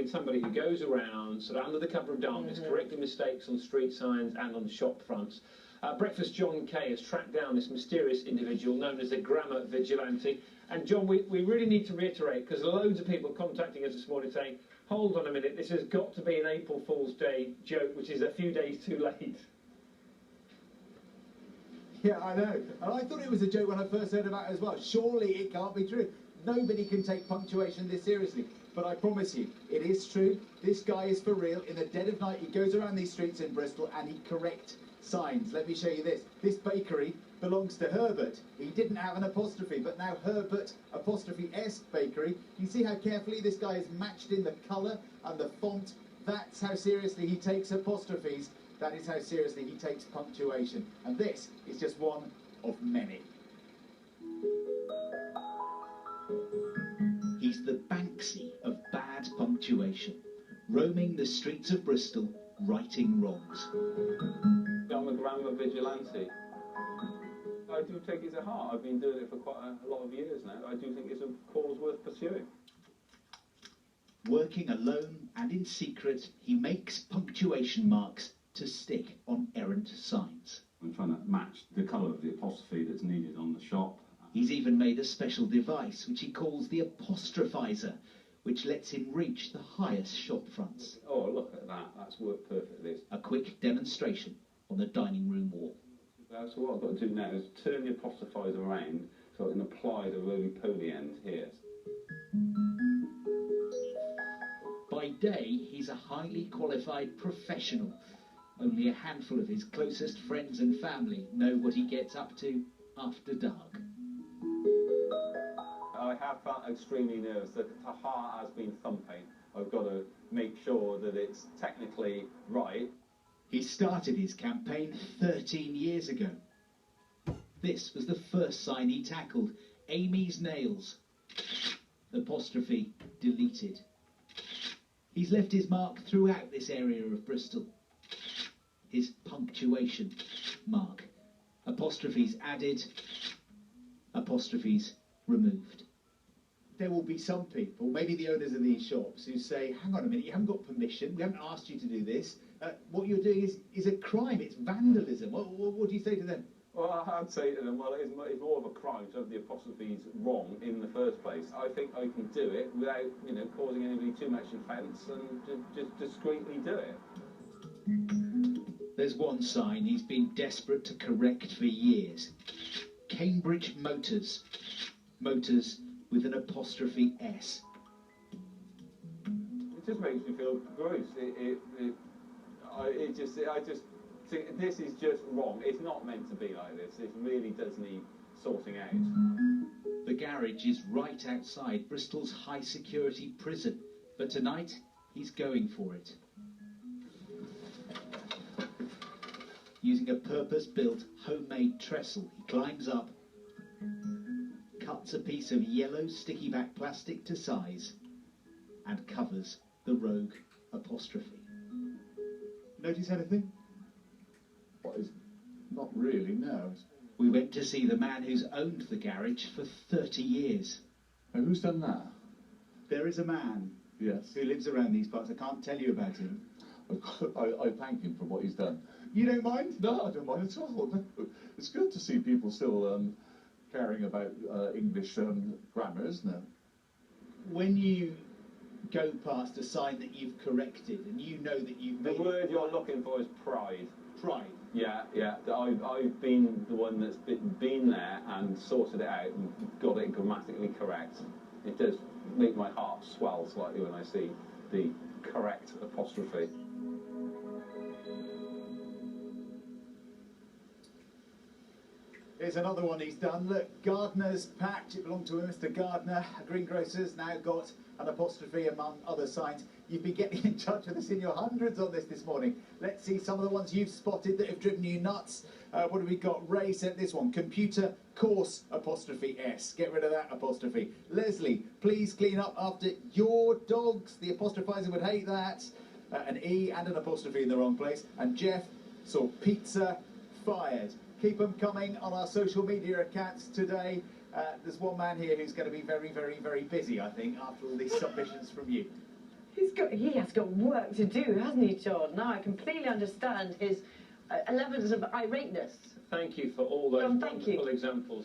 been somebody who goes around sort of under the cover of darkness, correcting mistakes on street signs and on shop fronts. Breakfast Jon Kay has tracked down this mysterious individual known as the grammar vigilante. And John, we really need to reiterate, because loads of people contacting us this morning saying, hold on a minute, this has got to be an April Fool's Day joke, which is a few days too late. Yeah, I know. And I thought it was a joke when I first heard about it as well. Surely it can't be true. Nobody can take punctuation this seriously. But I promise you, it is true. This guy is for real. In the dead of night, he goes around these streets in Bristol and he corrects signs. Let me show you this. This bakery belongs to Herbert. He didn't have an apostrophe, but now Herbert apostrophe S bakery. You see how carefully this guy is matched in the colour and the font? That's how seriously he takes apostrophes. That is how seriously he takes punctuation. And this is just one of many. He's the Banksy of bad punctuation, roaming the streets of Bristol, righting wrongs. I'm a grammar vigilante. I do take it to heart. I've been doing it for quite a lot of years now. I do think it's a cause worth pursuing. Working alone and in secret, he makes punctuation marks to stick on errant signs. I'm trying to match the colour of the apostrophe that's needed on the shop. He's even made a special device which he calls the Apostrophiser, which lets him reach the highest shop fronts. Oh, look at that. That's worked perfectly. A quick demonstration on the dining room wall. So what I've got to do now is turn the apostrophiser around so I can apply the roly-poly end here. By day, he's a highly qualified professional. Only a handful of his closest friends and family know what he gets up to after dark. I have felt extremely nervous. The heart has been thumping. I've got to make sure that it's technically right. He started his campaign 13 years ago. This was the first sign he tackled. Amy's nails. Apostrophe deleted. He's left his mark throughout this area of Bristol. His punctuation mark. Apostrophes added. Apostrophes removed. There will be some people, maybe the owners of these shops, who say, hang on a minute, you haven't got permission, we haven't asked you to do this. What you're doing is a crime, it's vandalism. What do you say to them? Well, I'd say to them, well, it's more of a crime to have the apostrophes wrong in the first place. I think I can do it without, causing anybody too much offence and just discreetly do it. There's one sign he's been desperate to correct for years. Cambridge Motors. Motors with an apostrophe S. It just makes me feel gross. I just think this is just wrong. It's not meant to be like this. It really does need sorting out. The garage is right outside Bristol's high security prison, but tonight he's going for it. Using a purpose-built homemade trestle, he climbs up, cuts a piece of yellow sticky-back plastic to size, and covers the rogue apostrophe. Notice anything? What is not really, no. We went to see the man who's owned the garage for 30 years. And who's done that? There is a man, Yes. who lives around these parts. I can't tell you about him. I thank him for what he's done. You don't mind? No, I don't mind at all. No. It's good to see people still caring about English grammar, isn't it? When you go past a sign that you've corrected and you know that you've made... The word you're looking for is pride. Pride. Yeah. I've been the one that's been there and sorted it out and got it grammatically correct. It does make my heart swell slightly when I see the correct apostrophe. Here's another one he's done. Look, Gardner's patch. It belonged to a Mr. Gardner. Greengrocer's now got an apostrophe among other signs. You've been getting in touch with us in your hundreds on this morning. Let's see some of the ones you've spotted that have driven you nuts. What have we got? Ray sent this one. Computer course apostrophe S. Get rid of that apostrophe. Leslie, please clean up after your dogs. The apostrophizer would hate that. An E and an apostrophe in the wrong place. And Jeff saw pizza fired. Keep them coming on our social media accounts today. There's one man here who's going to be very, very, very busy, I think, after all these submissions from you. He has got work to do, hasn't he, Jon? Now I completely understand his levels of irateness. Thank you for all those Jon, thank you. wonderful examples.